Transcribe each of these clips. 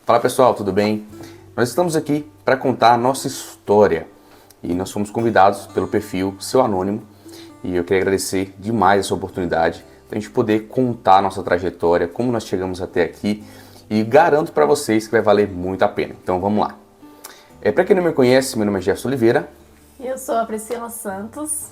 Fala pessoal, tudo bem? Nós estamos aqui para contar a nossa história e nós fomos convidados pelo perfil Seu Anônimo e eu queria agradecer demais essa oportunidade de a gente poder contar a nossa trajetória, como nós chegamos até aqui e garanto para vocês que vai valer muito a pena. Então vamos lá. Para quem não me conhece, meu nome é Jefferson Oliveira. Eu sou a Priscila Santos.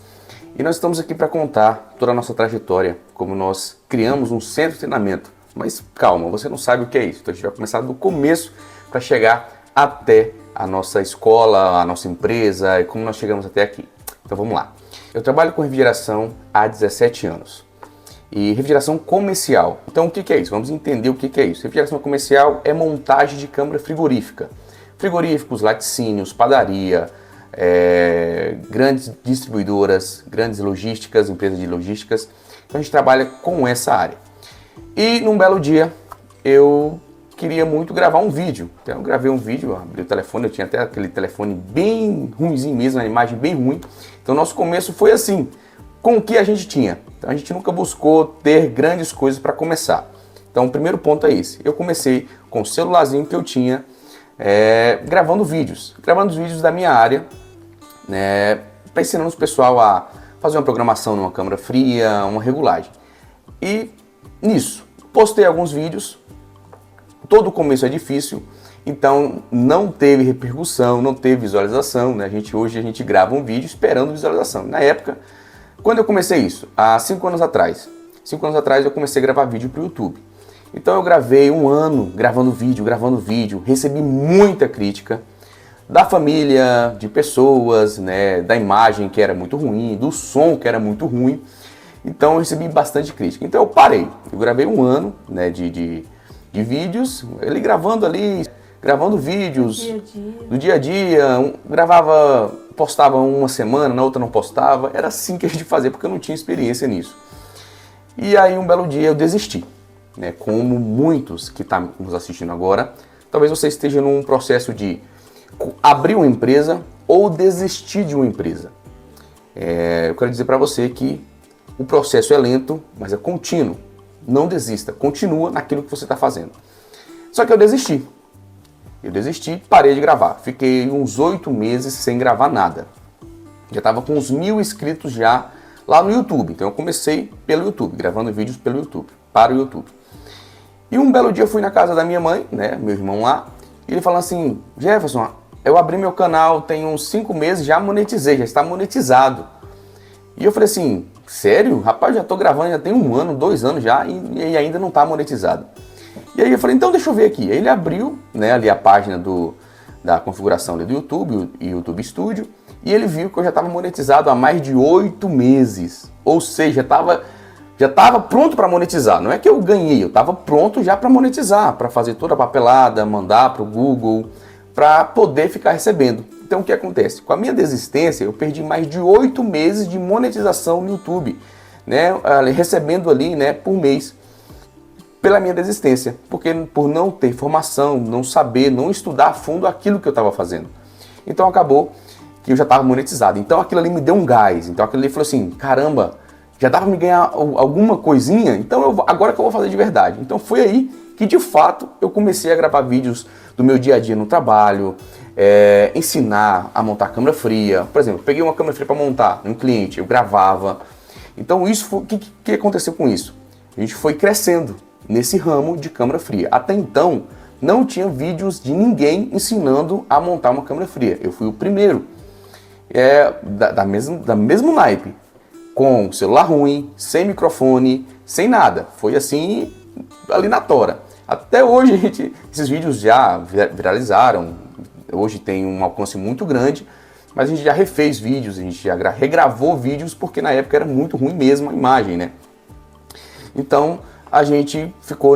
E nós estamos aqui para contar toda a nossa trajetória, como nós criamos um centro de treinamento. Mas calma, você não sabe o que é isso. Então a gente vai começar do começo para chegar até a nossa escola, a nossa empresa e como nós chegamos até aqui. Então vamos lá. Eu trabalho com refrigeração há 17 anos. E refrigeração comercial. Então o que é isso? Vamos entender o que é isso. Refrigeração comercial é montagem de câmara frigorífica. Frigoríficos, laticínios, padaria, grandes distribuidoras, grandes logísticas, empresas de logísticas. Então a gente trabalha com essa área. E num belo dia eu queria muito gravar um vídeo. Então eu gravei um vídeo, abri o telefone, eu tinha até aquele telefone bem ruimzinho mesmo, uma imagem bem ruim. Então nosso começo foi assim, com o que a gente tinha. Então a gente nunca buscou ter grandes coisas para começar. Então o primeiro ponto é esse. Eu comecei com o celularzinho que eu tinha, gravando vídeos da minha área, para ensinar o pessoal a fazer uma programação numa câmara fria, uma regulagem. E nisso, postei alguns vídeos, todo o começo é difícil, então não teve repercussão, não teve visualização, né? Hoje a gente grava um vídeo esperando visualização. Na época, quando eu comecei isso, há 5 anos atrás eu comecei a gravar vídeo para o YouTube. Então eu gravei um ano gravando vídeo, recebi muita crítica da família, de pessoas, né? Da imagem que era muito ruim, do som que era muito ruim. Então eu recebi bastante crítica. Então eu parei. Eu gravei um ano, né, de vídeos, ele gravando vídeos do dia a dia, postava uma semana, na outra não postava. Era assim que a gente fazia, porque eu não tinha experiência nisso. E aí um belo dia eu desisti, né, como muitos que estão nos assistindo agora. Talvez você esteja num processo de abrir uma empresa ou desistir de uma empresa. Eu quero dizer para você que o processo é lento, mas é contínuo. Não desista, continua naquilo que você está fazendo. Só que eu desisti. Parei de gravar. Fiquei uns 8 meses sem gravar nada. Já estava com uns 1.000 inscritos já lá no YouTube. Então eu comecei pelo YouTube, gravando vídeos pelo YouTube, para o YouTube. E um belo dia eu fui na casa da minha mãe, né, meu irmão lá, e ele falou assim: Jefferson, eu abri meu canal tem uns 5 meses, já monetizei, já está monetizado. E eu falei assim, sério? Rapaz, já estou gravando, já tem 1 ano, 2 anos já e ainda não está monetizado. E aí eu falei, então deixa eu ver aqui. Aí ele abriu, né, ali a página da configuração ali do YouTube, o YouTube Studio, e ele viu que eu já estava monetizado há mais de 8 meses. Ou seja, já estava pronto para monetizar. Não é que eu ganhei, eu estava pronto já para monetizar, para fazer toda a papelada, mandar para o Google, para poder ficar recebendo. Então o que acontece? Com a minha desistência, eu perdi mais de 8 meses de monetização no YouTube, né? Recebendo ali, né, por mês, pela minha desistência, porque por não ter informação, não saber, não estudar a fundo aquilo que eu estava fazendo. Então acabou que eu já estava monetizado. Então aquilo ali me deu um gás. Então aquilo ali falou assim, caramba, já dava para me ganhar alguma coisinha, então agora que eu vou fazer de verdade. Então foi aí que de fato eu comecei a gravar vídeos do meu dia a dia no trabalho, ensinar a montar câmera fria. Por exemplo, eu peguei uma câmera fria para montar num cliente, eu gravava. Então o que aconteceu com isso? A gente foi crescendo nesse ramo de câmera fria. Até então não tinha vídeos de ninguém ensinando a montar uma câmera fria. Eu fui o primeiro, da mesmo naipe, com celular ruim, sem microfone, sem nada. Foi assim, ali na tora. Até hoje, esses vídeos já viralizaram. Hoje tem um alcance muito grande, mas a gente já refez vídeos, a gente já regravou vídeos, porque na época era muito ruim mesmo a imagem, né? Então, a gente ficou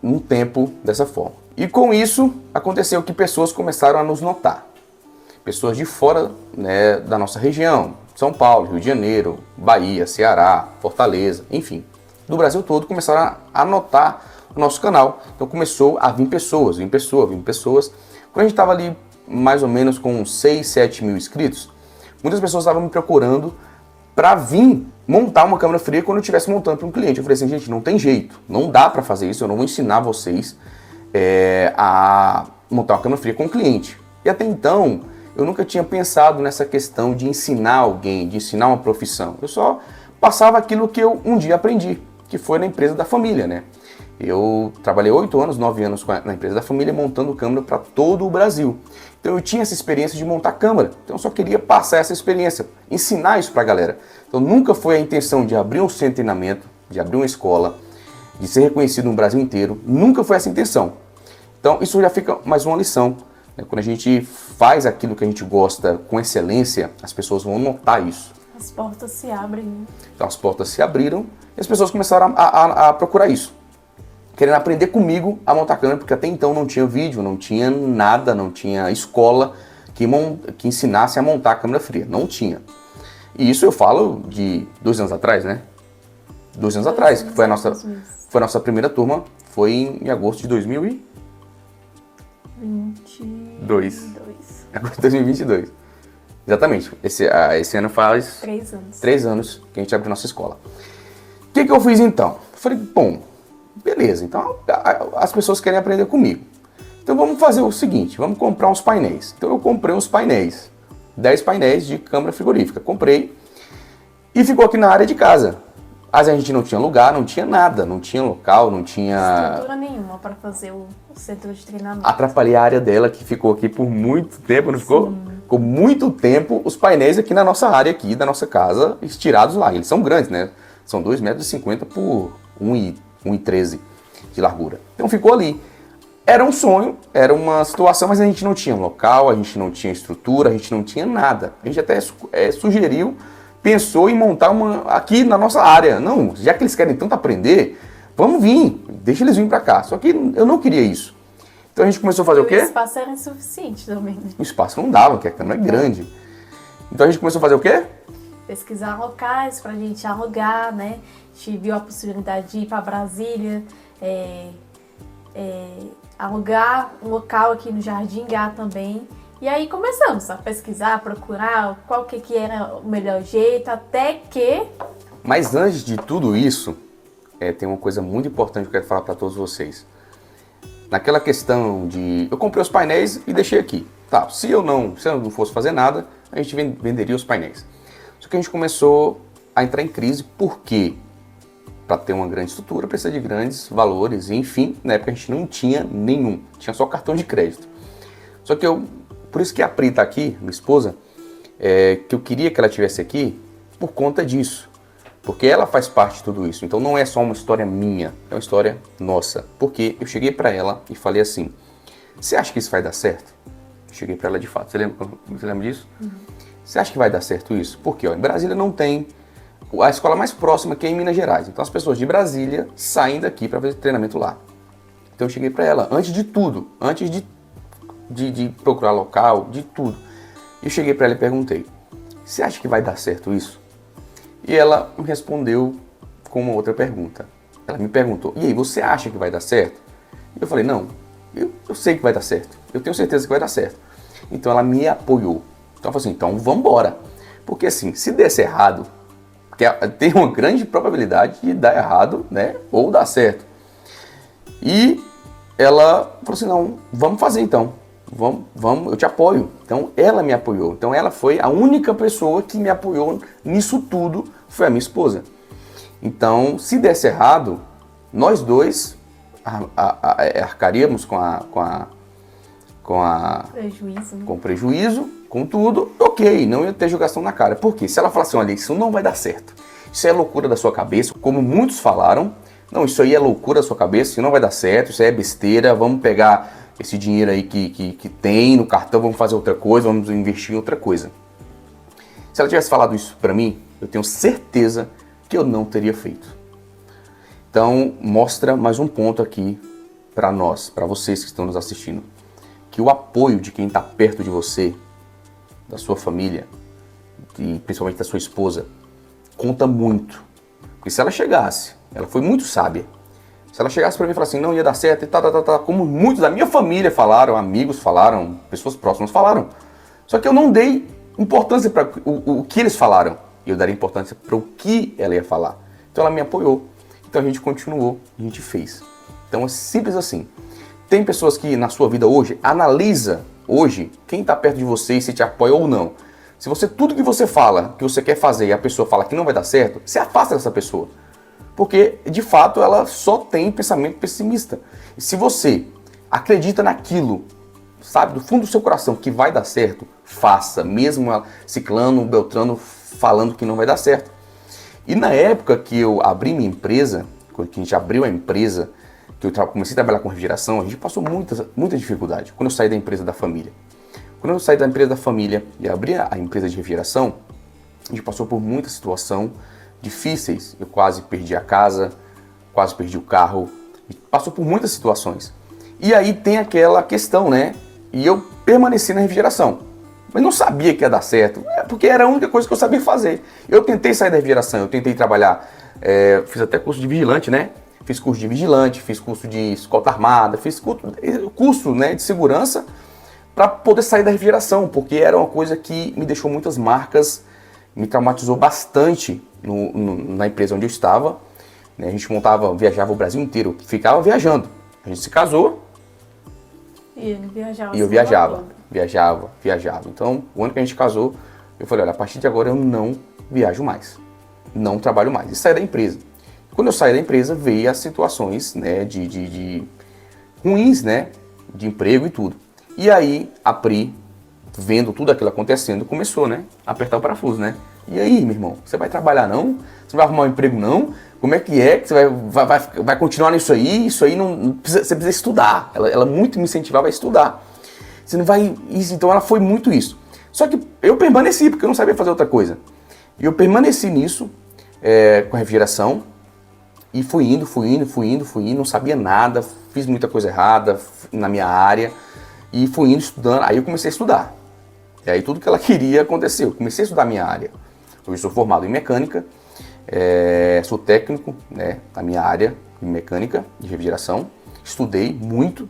um tempo dessa forma. E com isso, aconteceu que pessoas começaram a nos notar. Pessoas de fora, né, da nossa região, São Paulo, Rio de Janeiro, Bahia, Ceará, Fortaleza, enfim, do Brasil todo começaram a notar o nosso canal. Então começou a vir pessoas. Quando a gente estava ali mais ou menos com 6, 7 mil inscritos, muitas pessoas estavam me procurando para vir montar uma câmera fria quando eu estivesse montando para um cliente. Eu falei assim, gente, não tem jeito, não dá para fazer isso, eu não vou ensinar vocês a montar uma câmera fria com o cliente. E até então, eu nunca tinha pensado nessa questão de ensinar alguém, de ensinar uma profissão. Eu só passava aquilo que eu um dia aprendi, que foi na empresa da família, né? Eu trabalhei 8 anos, 9 anos na empresa da família, montando câmera para todo o Brasil. Então eu tinha essa experiência de montar câmera. Então eu só queria passar essa experiência, ensinar isso para a galera. Então nunca foi a intenção de abrir um centro de treinamento, de abrir uma escola, de ser reconhecido no Brasil inteiro. Nunca foi essa a intenção. Então isso já fica mais uma lição. Quando a gente faz aquilo que a gente gosta com excelência, as pessoas vão notar isso. As portas se abrem. Então as portas se abriram e as pessoas começaram a procurar isso. Querendo aprender comigo a montar câmera, porque até então não tinha vídeo, não tinha nada, não tinha escola que ensinasse a montar câmera fria. Não tinha. E isso eu falo de 2 anos atrás, né? 2 anos atrás, que foi a nossa primeira turma, foi em agosto de 2022. Agosto de 2022. Exatamente. Esse ano faz 3 anos. 3 anos que a gente abriu nossa escola. O que eu fiz então? Eu falei, bom, beleza, então as pessoas querem aprender comigo. Então vamos fazer o seguinte, vamos comprar uns painéis. Então eu comprei uns painéis, 10 painéis de câmera frigorífica. Comprei e ficou aqui na área de casa. Mas a gente não tinha lugar, não tinha nada, não tinha local, não tinha estrutura nenhuma para fazer o centro de treinamento. Atrapalhei a área dela, que ficou aqui por muito tempo, não ficou? Sim. Ficou muito tempo os painéis aqui na nossa área aqui, da nossa casa, estirados lá. Eles são grandes, né? São 2,50 m por 1,13 m de largura. Então ficou ali. Era um sonho, era uma situação, mas a gente não tinha local, a gente não tinha estrutura, a gente não tinha nada. A gente até sugeriu, pensou em montar uma aqui na nossa área. Não, já que eles querem tanto aprender, vamos vir, deixa eles virem para cá. Só que eu não queria isso. Então a gente começou a fazer o quê? O espaço era insuficiente também, né? O espaço não dava, porque a câmera é grande. Então a gente começou a fazer o quê? Pesquisar locais pra gente alugar, né? A gente viu a possibilidade de ir para Brasília, alugar um local aqui no Jardim Gá também. E aí começamos a pesquisar, a procurar qual que era o melhor jeito, até que... Mas antes de tudo isso, tem uma coisa muito importante que eu quero falar para todos vocês. Naquela questão de... Eu comprei os painéis e deixei aqui. Tá, se eu não fosse fazer nada, a gente venderia os painéis. Só que a gente começou a entrar em crise, porque para ter uma grande estrutura precisa de grandes valores. E, enfim, na época a gente não tinha nenhum. Tinha só cartão de crédito. Só que por isso que a Pri tá aqui, minha esposa, que eu queria que ela estivesse aqui por conta disso. Porque ela faz parte de tudo isso. Então não é só uma história minha, é uma história nossa. Porque eu cheguei para ela e falei assim, você acha que isso vai dar certo? Eu cheguei para ela de fato. Você lembra disso? Uhum. Você acha que vai dar certo isso? Porque em Brasília não tem a escola mais próxima, que é em Minas Gerais. Então as pessoas de Brasília saem daqui para fazer treinamento lá. Então eu cheguei para ela, antes de tudo, antes de procurar local, de tudo. Eu cheguei para ela e perguntei, você acha que vai dar certo isso? E ela me respondeu com uma outra pergunta. Ela me perguntou, e aí, você acha que vai dar certo? E eu falei, não, eu sei que vai dar certo. Eu tenho certeza que vai dar certo. Então ela me apoiou. Então ela falou assim, então vamos embora. Porque assim, se desse errado, tem uma grande probabilidade de dar errado, né? Ou dar certo. E ela falou assim, não, vamos fazer então. Vamos, eu te apoio. Então ela me apoiou. Então ela foi a única pessoa que me apoiou nisso tudo, foi a minha esposa. Então, se desse errado, nós dois arcaríamos com prejuízo, com tudo, ok, não ia ter jogação na cara. Por quê? Se ela falasse, olha, isso não vai dar certo, isso é loucura da sua cabeça, como muitos falaram, não, isso aí é loucura da sua cabeça, isso não vai dar certo, isso aí é besteira, vamos pegar esse dinheiro aí que tem no cartão, vamos fazer outra coisa, vamos investir em outra coisa. Se ela tivesse falado isso pra mim, eu tenho certeza que eu não teria feito. Então, mostra mais um ponto aqui para nós, para vocês que estão nos assistindo, que o apoio de quem está perto de você, da sua família, e principalmente da sua esposa, conta muito. Porque se ela chegasse, ela foi muito sábia, se ela chegasse para mim e falasse assim, não ia dar certo, e como muitos da minha família falaram, amigos falaram, pessoas próximas falaram, só que eu não dei importância para o que eles falaram, eu daria importância para o que ela ia falar. Então ela me apoiou, então a gente continuou, a gente fez. Então é simples assim. tem pessoas que na sua vida hoje, analisa hoje quem está perto de você e se te apoia ou não. Se você, tudo que você fala, que você quer fazer e a pessoa fala que não vai dar certo, se afasta dessa pessoa. Porque, de fato, ela só tem pensamento pessimista. E se você acredita naquilo, sabe, do fundo do seu coração que vai dar certo, faça, mesmo Ciclano, Beltrano falando que não vai dar certo. E na época que eu abri minha empresa, quando a gente abriu a empresa, que eu comecei a trabalhar com refrigeração, a gente passou muita dificuldade quando eu saí da empresa da família. Quando eu saí da empresa da família e abri a empresa de refrigeração, a gente passou por muita situação difíceis. Eu quase perdi a casa, quase perdi o carro, passou por muitas situações. E aí tem aquela questão, né? E eu permaneci na refrigeração, mas não sabia que ia dar certo, porque era a única coisa que eu sabia fazer. Eu tentei sair da refrigeração, eu tentei trabalhar, fiz até curso de vigilante, né? Fiz curso de vigilante, fiz curso de escolta armada, fiz curso, né, de segurança para poder sair da refrigeração, porque era uma coisa que me deixou muitas marcas, me traumatizou bastante na empresa onde eu estava. A gente viajava o Brasil inteiro, ficava viajando. A gente se casou e ele viajava. E eu viajava. Então, o ano que a gente casou, eu falei, olha, a partir de agora eu não viajo mais, não trabalho mais. E saí da empresa. Quando eu saí da empresa, veio as situações, né, de ruins, né, de emprego e tudo. E aí, a Pri, vendo tudo aquilo acontecendo, começou, né, a apertar o parafuso, né. E aí, meu irmão, você vai trabalhar não? Você vai arrumar um emprego não? Como é que você vai continuar nisso aí? Isso aí não precisa, você precisa estudar. Ela muito me incentivava a estudar. Você não vai... Então ela foi muito isso. Só que eu permaneci, porque eu não sabia fazer outra coisa. E eu permaneci nisso, com a refrigeração. E fui indo, não sabia nada, fiz muita coisa errada na minha área. E fui indo, estudando, aí eu comecei a estudar. E aí tudo que ela queria aconteceu. Eu comecei a estudar a minha área. Hoje sou formado em mecânica, sou técnico, né, na minha área de mecânica, de refrigeração. Estudei muito,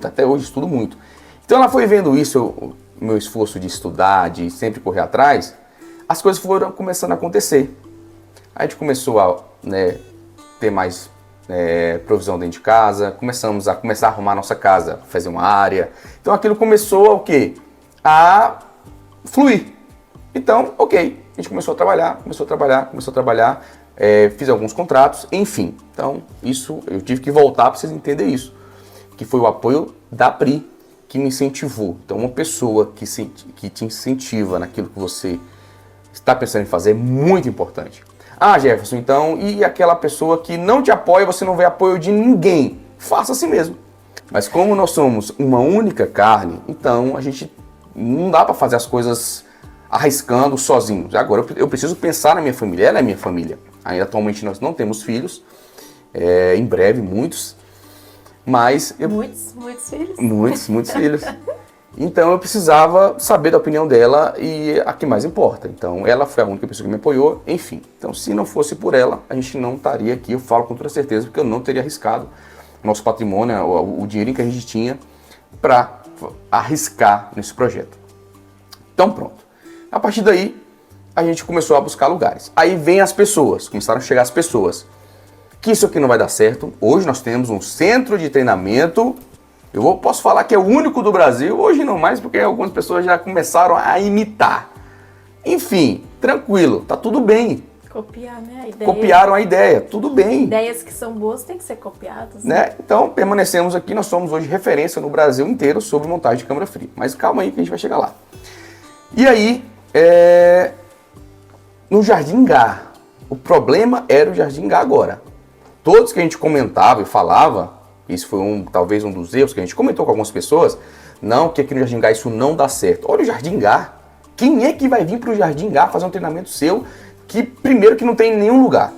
até hoje estudo muito. Então ela foi vendo isso, o meu esforço de estudar, de sempre correr atrás, as coisas foram começando a acontecer. A gente começou a, né, ter mais provisão dentro de casa, começamos a arrumar nossa casa, fazer uma área. Então aquilo começou a o quê? A fluir. Então, ok, a gente começou a trabalhar, fiz alguns contratos, enfim. Então, isso eu tive que voltar para vocês entenderem isso. Que foi o apoio da Pri que me incentivou. Então, uma pessoa que te incentiva naquilo que você está pensando em fazer é muito importante. Ah, Jefferson, então, e aquela pessoa que não te apoia, você não vê apoio de ninguém? Faça assim mesmo. Mas como nós somos uma única carne, então a gente não dá para fazer as coisas arriscando sozinhos. Agora eu preciso pensar na minha família, ela é minha família. Ainda atualmente nós não temos filhos, em breve muitos, mas... Muitos filhos? Muitos filhos. Então eu precisava saber da opinião dela e a que mais importa. Então ela foi a única pessoa que me apoiou, enfim. Então se não fosse por ela, a gente não estaria aqui, eu falo com toda certeza, porque eu não teria arriscado nosso patrimônio, o dinheiro que a gente tinha para arriscar nesse projeto. Então pronto. A partir daí, a gente começou a buscar lugares. Aí vem as pessoas, começaram a chegar as pessoas. Que isso aqui não vai dar certo. Hoje nós temos um centro de treinamento. Posso falar que é o único do Brasil, hoje não mais, porque algumas pessoas já começaram a imitar. Enfim, tranquilo, tá tudo bem. Copiar, né, a ideia. Copiaram a ideia, tudo bem. Ideias que são boas têm que ser copiadas. Né? Então, permanecemos aqui, nós somos hoje referência no Brasil inteiro sobre montagem de câmara fria. Mas calma aí que a gente vai chegar lá. E aí, no Jardim Gá, o problema era o Jardim Gá agora. Todos que a gente comentava e falava, isso foi talvez um dos erros que a gente comentou com algumas pessoas, não, que aqui no Jardim Gá isso não dá certo. Olha o Jardim Gá. Quem é que vai vir para o Jardim Gá fazer um treinamento seu que, primeiro, que não tem em nenhum lugar?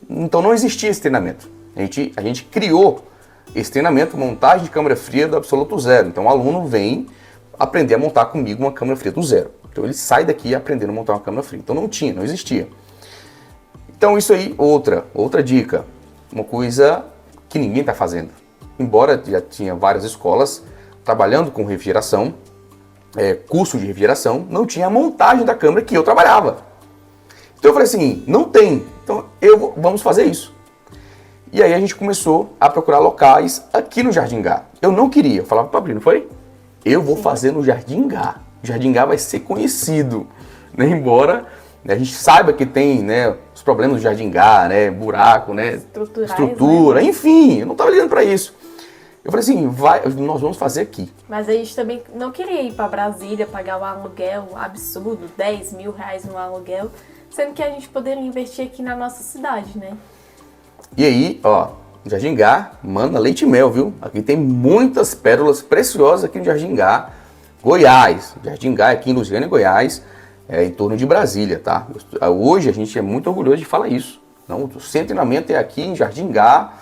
Então não existia esse treinamento. A gente criou esse treinamento, montagem de câmara fria do absoluto zero. Então o aluno vem aprender a montar comigo uma câmara fria do zero. Então ele sai daqui aprendendo a montar uma câmara fria. Então não existia. Então isso aí, outra dica. Uma coisa que ninguém está fazendo. Embora já tinha várias escolas trabalhando com refrigeração, curso de refrigeração, não tinha a montagem da câmara que eu trabalhava. Então eu falei assim, não tem. Então vamos fazer isso. E aí a gente começou a procurar locais aqui no Jardim Gá. Eu não queria, eu falava para abrir, não foi? Eu vou fazer no Jardim Gá. O Jardim Gá vai ser conhecido, né? Embora, né, a gente saiba que tem, né, os problemas do Jardim Gá, né, buraco, né, estrutura, né? Enfim, eu não estava ligando para isso. Eu falei assim, nós vamos fazer aqui. Mas a gente também não queria ir para Brasília, pagar um aluguel absurdo, 10 mil reais no aluguel, sendo que a gente poderia investir aqui na nossa cidade, né? E aí, ó, Jardim Gá, manda leite e mel, viu? Aqui tem muitas pérolas preciosas aqui no Jardim Gá, Goiás. Jardim Gá é aqui em Lusiânia, Goiás, em torno de Brasília, tá? Hoje a gente é muito orgulhoso de falar isso. Então, o centro de treinamento é aqui em Jardim Gá,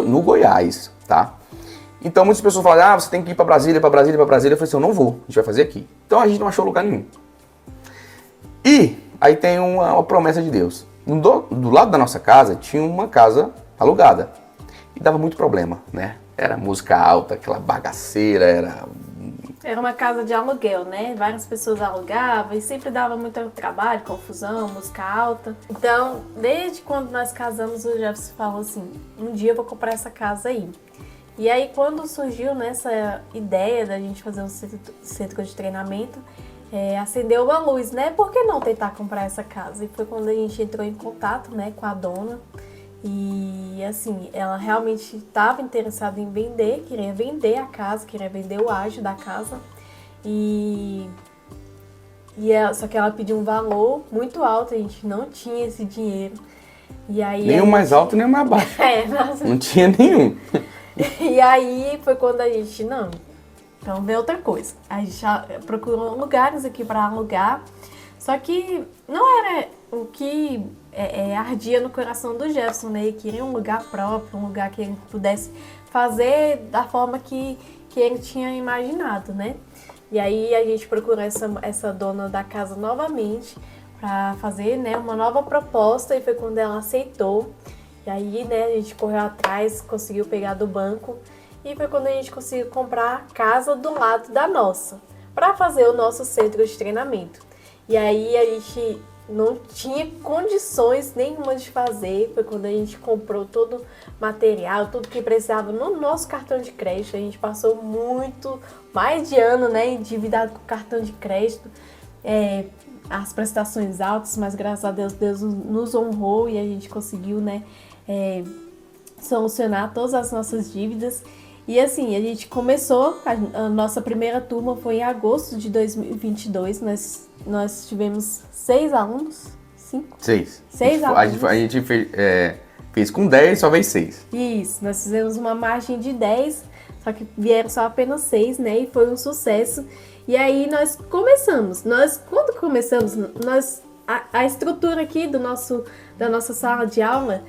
no Goiás, tá? Então muitas pessoas falam, você tem que ir para Brasília, para Brasília, para Brasília. Eu falei assim, eu não vou, a gente vai fazer aqui. Então a gente não achou lugar nenhum. E aí tem uma promessa de Deus. Do lado da nossa casa tinha uma casa alugada. E dava muito problema, né? Era música alta, aquela bagaceira, Era uma casa de aluguel, né? Várias pessoas alugavam e sempre dava muito trabalho, confusão, música alta. Então, desde quando nós casamos, o Jefferson falou assim, um dia eu vou comprar essa casa aí. E aí, quando surgiu nessa ideia da gente fazer um centro de treinamento, acendeu uma luz, né? Por que não tentar comprar essa casa? E foi quando a gente entrou em contato, né, com a dona. E assim, ela realmente estava interessada em vender, queria vender a casa, queria vender o ágio da casa. Só que ela pediu um valor muito alto, a gente não tinha esse dinheiro. E aí nem o mais alto, nem o mais baixo. Não tinha nenhum. E aí foi quando a gente, então vê outra coisa. A gente já procurou lugares aqui para alugar, só que não era o que ardia no coração do Jefferson, né? Ele queria um lugar próprio, um lugar que ele pudesse fazer da forma que ele tinha imaginado, né? E aí a gente procurou essa dona da casa novamente para fazer, né, uma nova proposta, e foi quando ela aceitou. E aí, né, a gente correu atrás, conseguiu pegar do banco, e foi quando a gente conseguiu comprar a casa do lado da nossa, para fazer o nosso centro de treinamento. E aí a gente não tinha condições nenhuma de fazer, foi quando a gente comprou todo o material, tudo que precisava no nosso cartão de crédito. A gente passou mais de ano, né, endividado com o cartão de crédito, as prestações altas, mas graças a Deus, Deus nos honrou e a gente conseguiu, né, solucionar todas as nossas dívidas. E assim, a gente começou, a nossa primeira turma foi em agosto de 2022, nós tivemos 6 alunos, 5? 6. 6 alunos. A gente fez com 10, só veio 6. Isso, nós fizemos uma margem de 10, só que vieram só apenas 6, né, e foi um sucesso. E aí nós começamos, quando começamos, a estrutura aqui da nossa sala de aula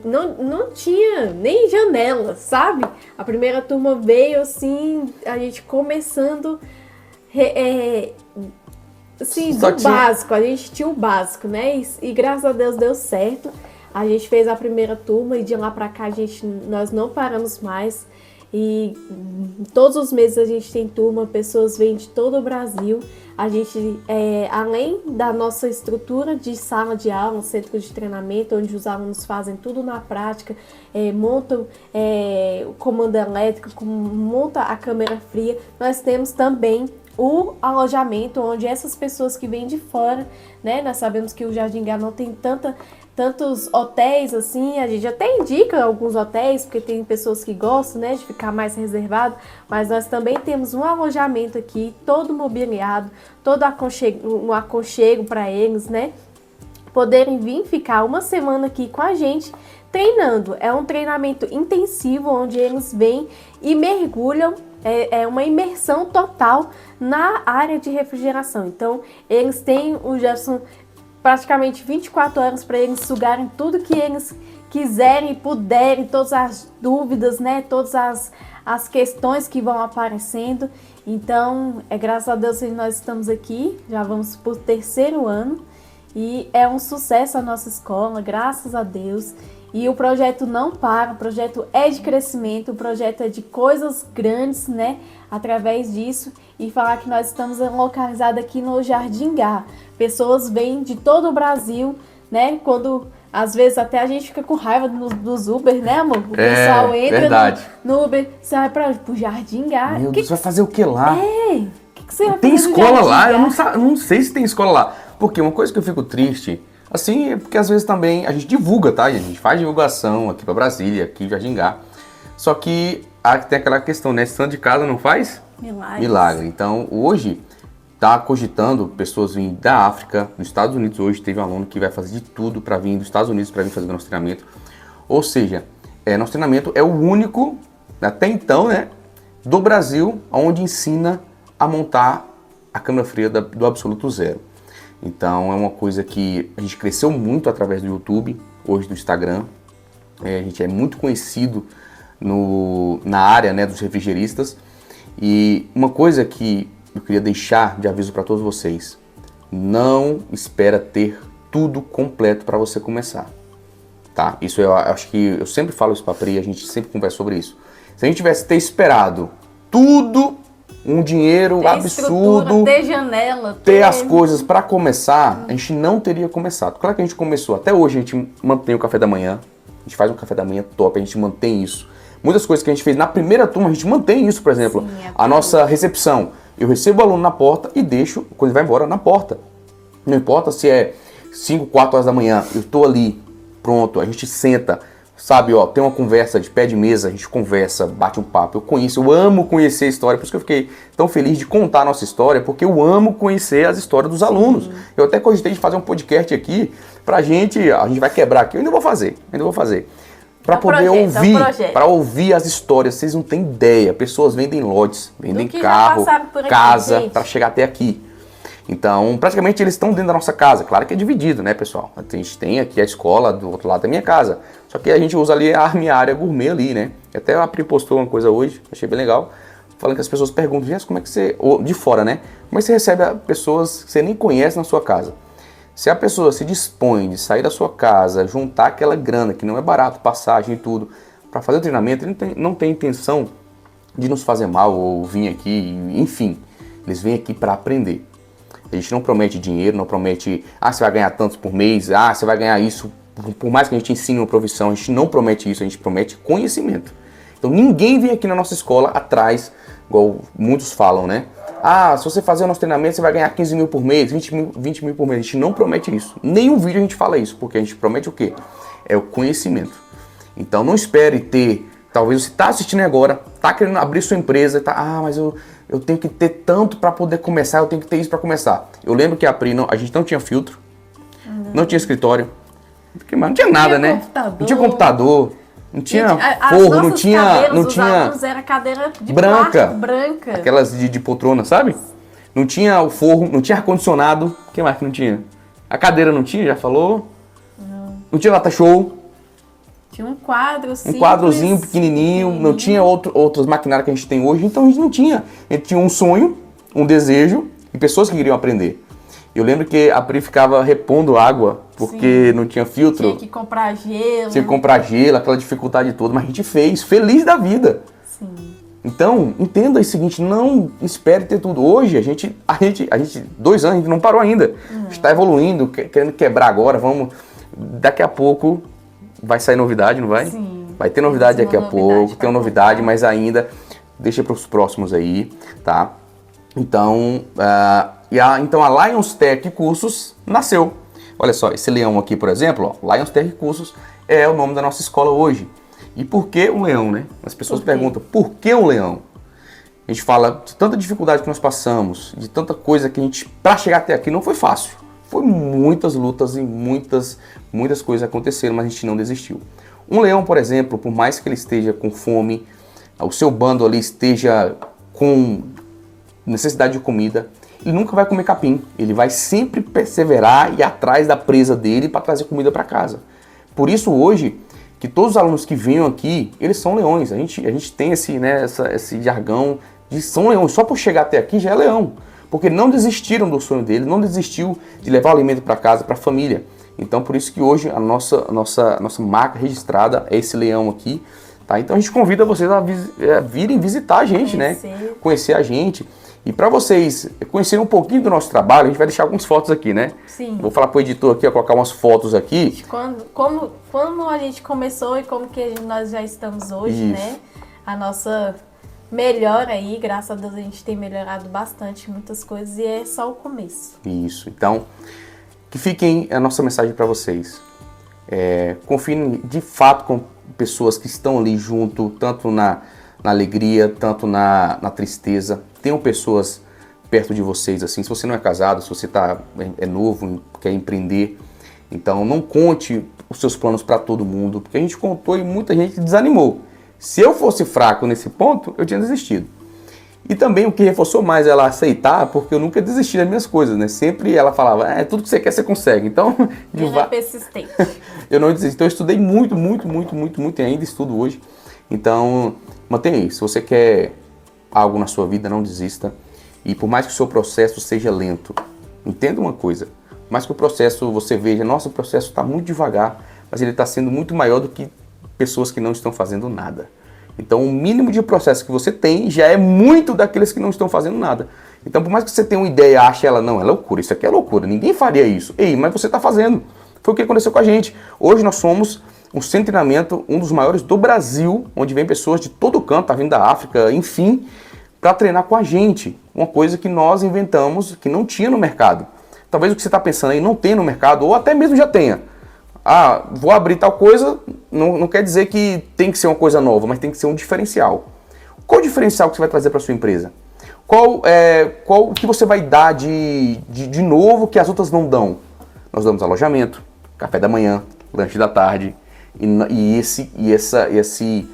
não tinha nem janela, sabe? A primeira turma veio assim, a gente começando assim, básico, a gente tinha o básico, né? E graças a Deus deu certo. A gente fez a primeira turma e de lá pra cá nós não paramos mais. E todos os meses a gente tem turma, pessoas vêm de todo o Brasil. A gente, além da nossa estrutura de sala de aula, centro de treinamento, onde os alunos fazem tudo na prática, montam o comando elétrico, monta a câmera fria, nós temos também o alojamento, onde essas pessoas que vêm de fora, né, nós sabemos que o Jardim Gá não tem tantos hotéis assim, a gente até indica alguns hotéis, porque tem pessoas que gostam, né, de ficar mais reservado, mas nós também temos um alojamento aqui, todo mobiliado, todo um aconchego para eles, né, poderem vir ficar uma semana aqui com a gente treinando. É um treinamento intensivo, onde eles vêm e mergulham, é uma imersão total na área de refrigeração. Então, eles têm, o Jefferson, praticamente 24 horas para eles sugarem tudo que eles quiserem e puderem, todas as dúvidas, né, todas as questões que vão aparecendo. Então, graças a Deus que nós estamos aqui, já vamos por 3º ano, e é um sucesso a nossa escola, graças a Deus. E o projeto não para, o projeto é de crescimento, o projeto é de coisas grandes, né, através disso. E falar que nós estamos localizados aqui no Jardim Gá. Pessoas vêm de todo o Brasil, né, quando Às vezes até a gente fica com raiva dos Uber, né, amor? O pessoal entra no Uber, você vai pra onde? Pro Jardim Gá. Meu Deus, você vai fazer o que lá? O que você vai fazer? Tem escola lá? Eu não sei se tem escola lá. Porque uma coisa que eu fico triste, assim, é porque às vezes também a gente divulga, tá? A gente faz divulgação aqui pra Brasília, aqui em Jardim Gá. Só que tem aquela questão, né? Santo de casa não faz milagre. Então, hoje, tá cogitando pessoas virem da África, dos Estados Unidos. Hoje teve um aluno que vai fazer de tudo para vir dos Estados Unidos para vir fazer o nosso treinamento. Ou seja, nosso treinamento é o único, até então, né, do Brasil, onde ensina a montar a câmera fria do absoluto zero. Então é uma coisa que a gente cresceu muito através do YouTube, hoje do Instagram. A gente é muito conhecido na área, né, dos refrigeristas. E uma coisa que eu queria deixar de aviso para todos vocês: não espera ter tudo completo para você começar, tá? Isso eu acho que eu sempre falo isso para a Pri, a gente sempre conversa sobre isso. Se a gente tivesse ter esperado tudo, um dinheiro absurdo, ter janela, ter as coisas para começar, a gente não teria começado. Claro que a gente começou, até hoje a gente mantém o café da manhã, a gente faz um café da manhã top, a gente mantém isso. Muitas coisas que a gente fez na primeira turma, a gente mantém isso, por exemplo, a nossa recepção. Eu recebo o aluno na porta e deixo, quando ele vai embora, na porta. Não importa se é 5, 4 horas da manhã, eu estou ali, pronto, a gente senta, sabe, ó, tem uma conversa de pé de mesa, a gente conversa, bate um papo, eu amo conhecer a história, por isso que eu fiquei tão feliz de contar a nossa história, porque eu amo conhecer as histórias dos alunos. Eu até cogitei de fazer um podcast aqui, a gente vai quebrar aqui, eu ainda vou fazer. Para poder ouvir as histórias, vocês não têm ideia. Pessoas vendem lotes, vendem carro, casa, para chegar até aqui. Então, praticamente eles estão dentro da nossa casa. Claro que é dividido, né, pessoal? A gente tem aqui a escola do outro lado da minha casa. Só que a gente usa ali a minha área gourmet ali, né? Até a Pri postou uma coisa hoje, achei bem legal, falando que as pessoas perguntam, como é que você... de fora, né? Como é que você recebe pessoas que você nem conhece na sua casa? Se a pessoa se dispõe de sair da sua casa, juntar aquela grana, que não é barato, passagem e tudo, para fazer o treinamento, ele não tem intenção de nos fazer mal ou vir aqui, enfim. Eles vêm aqui para aprender. A gente não promete dinheiro, não promete, você vai ganhar tantos por mês, você vai ganhar isso. Por mais que a gente ensine uma profissão, a gente não promete isso, a gente promete conhecimento. Então ninguém vem aqui na nossa escola atrás, igual muitos falam, né? Se você fazer o nosso treinamento, você vai ganhar 15 mil por mês, 20 mil por mês. A gente não promete isso. Nenhum vídeo a gente fala isso, porque a gente promete o quê? É o conhecimento. Então não espere ter, talvez você está assistindo agora, está querendo abrir sua empresa, mas eu tenho que ter tanto para poder começar, eu tenho que ter isso para começar. Eu lembro que a gente não tinha filtro, não tinha escritório, não tinha nada, né? Não tinha computador. Não tinha forro, não tinha... Era cadeira de branca. Branca. Aquelas de poltrona, sabe? Não tinha o forro, não tinha ar-condicionado. O que mais que não tinha? A cadeira não tinha, já falou? Não tinha lata show. Tinha um quadro simples. Um quadrozinho pequenininho. Não tinha outros maquinários que a gente tem hoje. Então a gente não tinha. A gente tinha um sonho, um desejo e pessoas que queriam aprender. Eu lembro que a Pri ficava repondo água, porque não tinha filtro. Tinha que comprar gelo. Tinha que comprar gelo, aquela dificuldade toda, mas a gente fez, feliz da vida. Sim. Então, entenda o seguinte, não espere ter tudo. Hoje, a gente 2 anos, a gente não parou ainda. A gente está evoluindo, querendo quebrar agora, daqui a pouco vai sair novidade, não vai? Sim. Vai ter novidade daqui a pouco, tem uma novidade, mas ainda deixa para os próximos aí, tá? Então, então a Lions Tech Cursos nasceu. Olha só, esse leão aqui, por exemplo, Lions Tech Cursos é o nome da nossa escola hoje. E por que um leão, né? As pessoas perguntam, por que um leão? A gente fala de tanta dificuldade que nós passamos, de tanta coisa que para chegar até aqui não foi fácil. Foi muitas lutas e muitas coisas aconteceram, mas a gente não desistiu. Um leão, por exemplo, por mais que ele esteja com fome, o seu bando ali esteja com necessidade de comida, ele nunca vai comer capim. Ele vai sempre perseverar e ir atrás da presa dele para trazer comida para casa. Por isso hoje, que todos os alunos que venham aqui, eles são leões. A gente tem esse jargão de são leões. Só por chegar até aqui já é leão. Porque não desistiram do sonho dele, não desistiu de levar o alimento para casa, para a família. Então por isso que hoje a nossa marca registrada é esse leão aqui. Tá? Então a gente convida vocês a virem visitar a gente, né? Conhecer a gente. E para vocês conhecerem um pouquinho do nosso trabalho, a gente vai deixar algumas fotos aqui, né? Sim. Vou falar pro editor aqui, ó, colocar umas fotos aqui. Como a gente começou e como que nós já estamos hoje, Isso. né? A nossa melhora aí, graças a Deus a gente tem melhorado bastante muitas coisas e é só o começo. Isso. Então, que fiquem a nossa mensagem para vocês. Confiem de fato com pessoas que estão ali junto, tanto na alegria, tanto na tristeza. Tenham pessoas perto de vocês, assim. Se você não é casado, se você é novo, quer empreender, então não conte os seus planos para todo mundo, porque a gente contou e muita gente desanimou. Se eu fosse fraco nesse ponto, eu tinha desistido. E também o que reforçou mais ela aceitar, porque eu nunca desisti das minhas coisas, né? Sempre ela falava, tudo que você quer, você consegue. Então, Ela é persistente. eu não desisti. Então, eu estudei muito e ainda estudo hoje. Então, mantenha isso. Se você quer algo na sua vida, não desista. E por mais que o seu processo seja lento, entenda uma coisa. Por mais que o processo, você veja, nossa, o processo está muito devagar, mas ele está sendo muito maior do que pessoas que não estão fazendo nada. Então, o mínimo de processo que você tem já é muito daqueles que não estão fazendo nada. Então, por mais que você tenha uma ideia e ache ela, não, é loucura, isso aqui é loucura, ninguém faria isso. Ei, mas você está fazendo. Foi o que aconteceu com a gente. Hoje nós somos um centro de treinamento, um dos maiores do Brasil, onde vem pessoas de todo canto, tá vindo da África, enfim, para treinar com a gente. Uma coisa que nós inventamos, que não tinha no mercado. Talvez o que você está pensando aí não tenha no mercado, ou até mesmo já tenha. Vou abrir tal coisa, não quer dizer que tem que ser uma coisa nova, mas tem que ser um diferencial. Qual o diferencial que você vai trazer para sua empresa? Qual que você vai dar de novo que as outras não dão? Nós damos alojamento, café da manhã, lanche da tarde e esse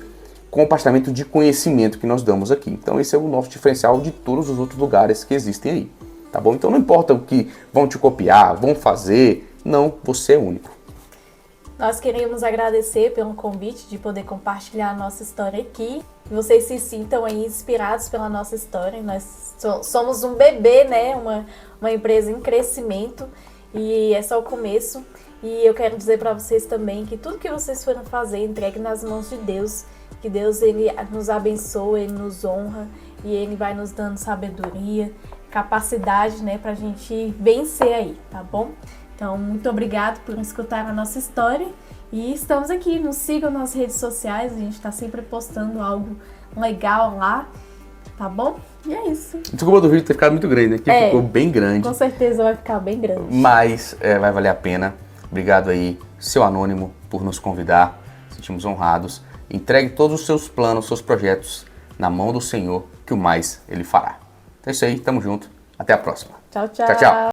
compartilhamento de conhecimento que nós damos aqui. Então esse é o nosso diferencial de todos os outros lugares que existem aí, tá bom? Então não importa o que vão te copiar, vão fazer, não, você é único. Nós queremos agradecer pelo convite de poder compartilhar a nossa história aqui. Que vocês se sintam aí inspirados pela nossa história. Nós somos um bebê, né? Uma empresa em crescimento e é só o começo. E eu quero dizer para vocês também que tudo que vocês forem fazer, entregue nas mãos de Deus. Que Deus ele nos abençoa, Ele nos honra e Ele vai nos dando sabedoria, capacidade, né? Pra gente vencer aí, tá bom? Então, muito obrigado por escutar a nossa história e estamos aqui, nos sigam nas redes sociais, a gente está sempre postando algo legal lá, tá bom? E é isso. Desculpa do vídeo ter ficado muito grande, né? Aqui ficou bem grande. Com certeza vai ficar bem grande. Mas vai valer a pena. Obrigado aí, seu Anônimo, por nos convidar, sentimos honrados. Entregue todos os seus planos, seus projetos na mão do Senhor, que o mais Ele fará. Então é isso aí, tamo junto, até a próxima. Tchau, tchau. Tchau, tchau.